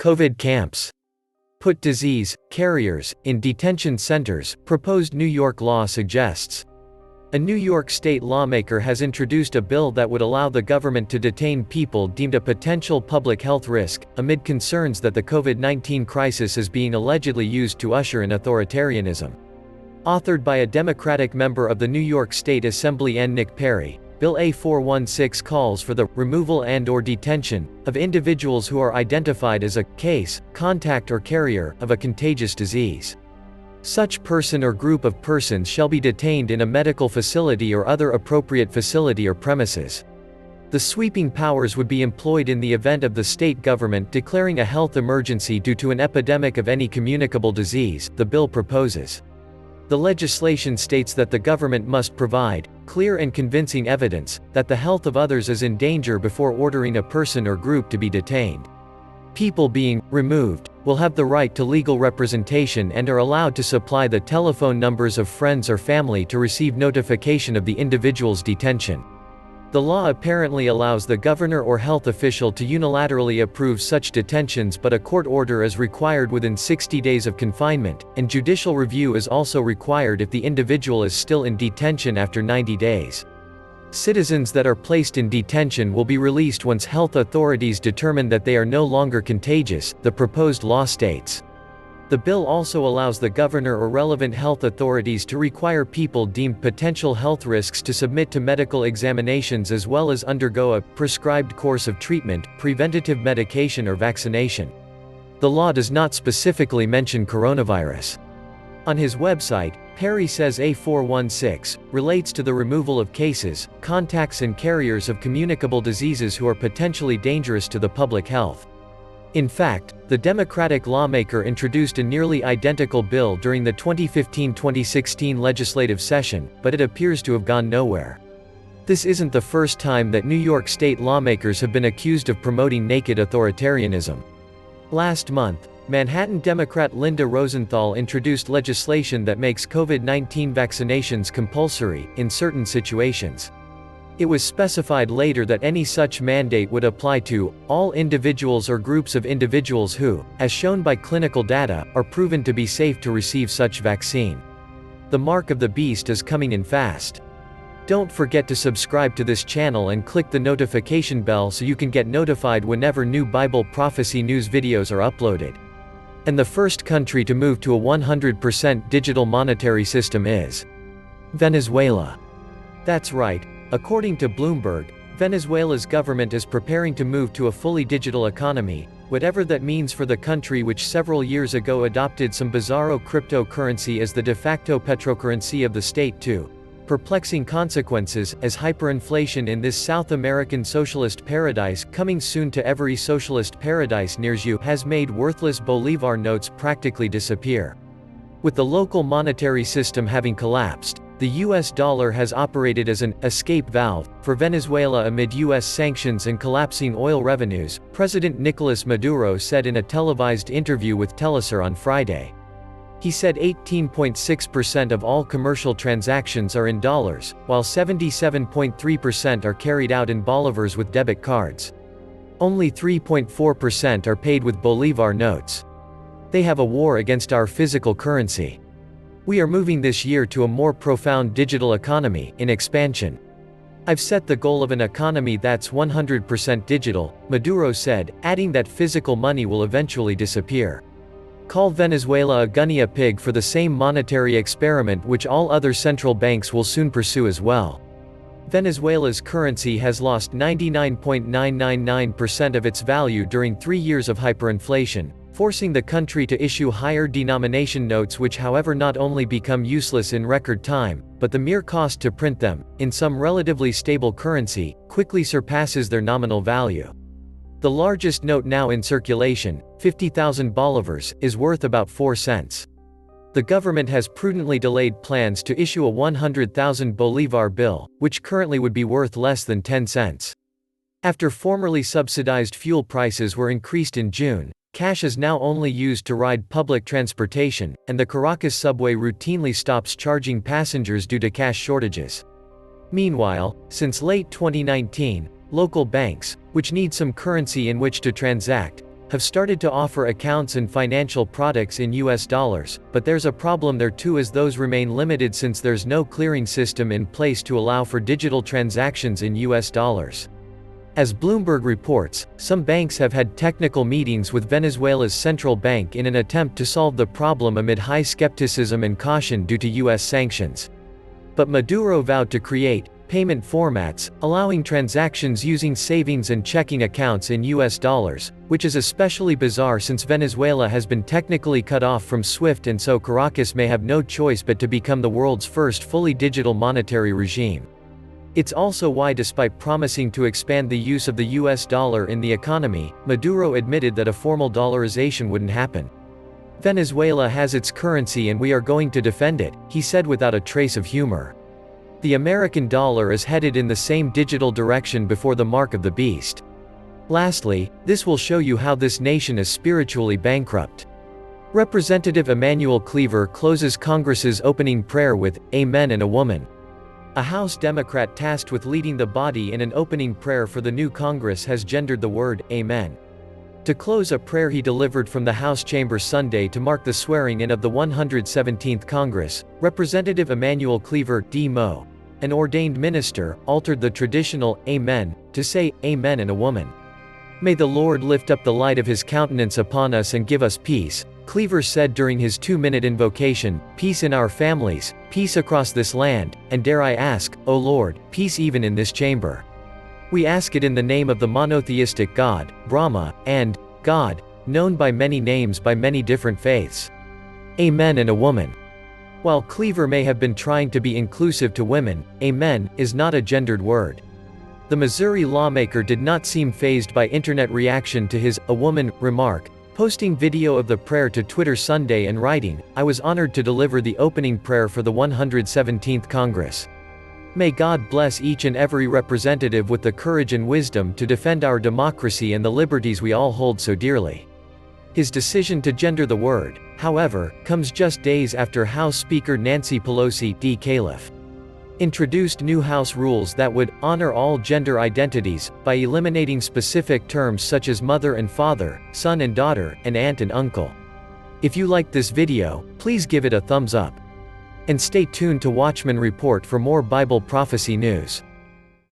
COVID camps. Put disease carriers in detention centers, proposed New York law suggests. A New York state lawmaker has introduced a bill that would allow the government to detain people deemed a potential public health risk, amid concerns that the COVID-19 crisis is being allegedly used to usher in authoritarianism. Authored by a Democratic member of the New York State Assembly and Nick Perry, Bill A416 calls for the removal and/or detention of individuals who are identified as a case, contact or carrier of a contagious disease. Such person or group of persons shall be detained in a medical facility or other appropriate facility or premises. The sweeping powers would be employed in the event of the state government declaring a health emergency due to an epidemic of any communicable disease, the bill proposes. The legislation states that the government must provide clear and convincing evidence that the health of others is in danger before ordering a person or group to be detained. People being removed will have the right to legal representation and are allowed to supply the telephone numbers of friends or family to receive notification of the individual's detention. The law apparently allows the governor or health official to unilaterally approve such detentions, but a court order is required within 60 days of confinement, and judicial review is also required if the individual is still in detention after 90 days. Citizens that are placed in detention will be released once health authorities determine that they are no longer contagious, the proposed law states. The bill also allows the governor or relevant health authorities to require people deemed potential health risks to submit to medical examinations as well as undergo a prescribed course of treatment, preventative medication or vaccination. The law does not specifically mention coronavirus. On his website, Perry says A416 relates to the removal of cases, contacts and carriers of communicable diseases who are potentially dangerous to the public health. In fact, the Democratic lawmaker introduced a nearly identical bill during the 2015-2016 legislative session, but it appears to have gone nowhere. This isn't the first time that New York state lawmakers have been accused of promoting naked authoritarianism. Last month, Manhattan Democrat Linda Rosenthal introduced legislation that makes COVID-19 vaccinations compulsory in certain situations. It was specified later that any such mandate would apply to all individuals or groups of individuals who, as shown by clinical data, are proven to be safe to receive such vaccine. The mark of the beast is coming in fast. Don't forget to subscribe to this channel and click the notification bell so you can get notified whenever new Bible prophecy news videos are uploaded. And the first country to move to a 100% digital monetary system is Venezuela. That's right. According to Bloomberg, Venezuela's government is preparing to move to a fully digital economy, whatever that means for the country, which several years ago adopted some bizarro cryptocurrency as the de facto petrocurrency of the state too. Perplexing consequences, as hyperinflation in this South American socialist paradise, coming soon to every socialist paradise near you, has made worthless Bolivar notes practically disappear. With the local monetary system having collapsed, the US dollar has operated as an escape valve for Venezuela amid US sanctions and collapsing oil revenues, President Nicolas Maduro said in a televised interview with Telesur on Friday. He said 18.6% of all commercial transactions are in dollars, while 77.3% are carried out in bolivars with debit cards. Only 3.4% are paid with Bolivar notes. They have a war against our physical currency. We are moving this year to a more profound digital economy, in expansion. I've set the goal of an economy that's 100% digital, Maduro said, adding that physical money will eventually disappear. Call Venezuela a guinea pig for the same monetary experiment which all other central banks will soon pursue as well. Venezuela's currency has lost 99.999% of its value during 3 years of hyperinflation, forcing the country to issue higher denomination notes which, however, not only become useless in record time, but the mere cost to print them, in some relatively stable currency, quickly surpasses their nominal value. The largest note now in circulation, 50,000 bolivars, is worth about 4 cents. The government has prudently delayed plans to issue a 100,000 bolivar bill, which currently would be worth less than 10 cents. After formerly subsidized fuel prices were increased in June, cash is now only used to ride public transportation, and the Caracas subway routinely stops charging passengers due to cash shortages. Meanwhile, since late 2019, local banks, which need some currency in which to transact, have started to offer accounts and financial products in US dollars, but there's a problem there too, as those remain limited since there's no clearing system in place to allow for digital transactions in US dollars. As Bloomberg reports, some banks have had technical meetings with Venezuela's central bank in an attempt to solve the problem amid high skepticism and caution due to US sanctions. But Maduro vowed to create payment formats, allowing transactions using savings and checking accounts in US dollars, which is especially bizarre since Venezuela has been technically cut off from SWIFT, and so Caracas may have no choice but to become the world's first fully digital monetary regime. It's also why, despite promising to expand the use of the US dollar in the economy, Maduro admitted that a formal dollarization wouldn't happen. Venezuela has its currency and we are going to defend it, he said without a trace of humor. The American dollar is headed in the same digital direction before the mark of the beast. Lastly, this will show you how this nation is spiritually bankrupt. Representative Emanuel Cleaver closes Congress's opening prayer with, "Amen and a woman." A House Democrat tasked with leading the body in an opening prayer for the new Congress has gendered the word, "Amen." To close a prayer he delivered from the House chamber Sunday to mark the swearing-in of the 117th Congress, Representative Emanuel Cleaver, D.Mo., an ordained minister, altered the traditional, "Amen," to say, "Amen and a woman." "May the Lord lift up the light of his countenance upon us and give us peace," Cleaver said during his 2-minute invocation, "peace in our families, peace across this land, and dare I ask, O Lord, peace even in this chamber. We ask it in the name of the monotheistic God, Brahma, and God, known by many names by many different faiths. Amen and a woman." While Cleaver may have been trying to be inclusive to women, amen is not a gendered word. The Missouri lawmaker did not seem fazed by internet reaction to his "a woman" remark, posting video of the prayer to Twitter Sunday and writing, "I was honored to deliver the opening prayer for the 117th Congress. May God bless each and every representative with the courage and wisdom to defend our democracy and the liberties we all hold so dearly." His decision to gender the word, however, comes just days after House Speaker Nancy Pelosi D. Calif. introduced new House rules that would honor all gender identities by eliminating specific terms such as mother and father, son and daughter, and aunt and uncle. If you liked this video, please give it a thumbs up. And stay tuned to Watchman Report for more Bible prophecy news.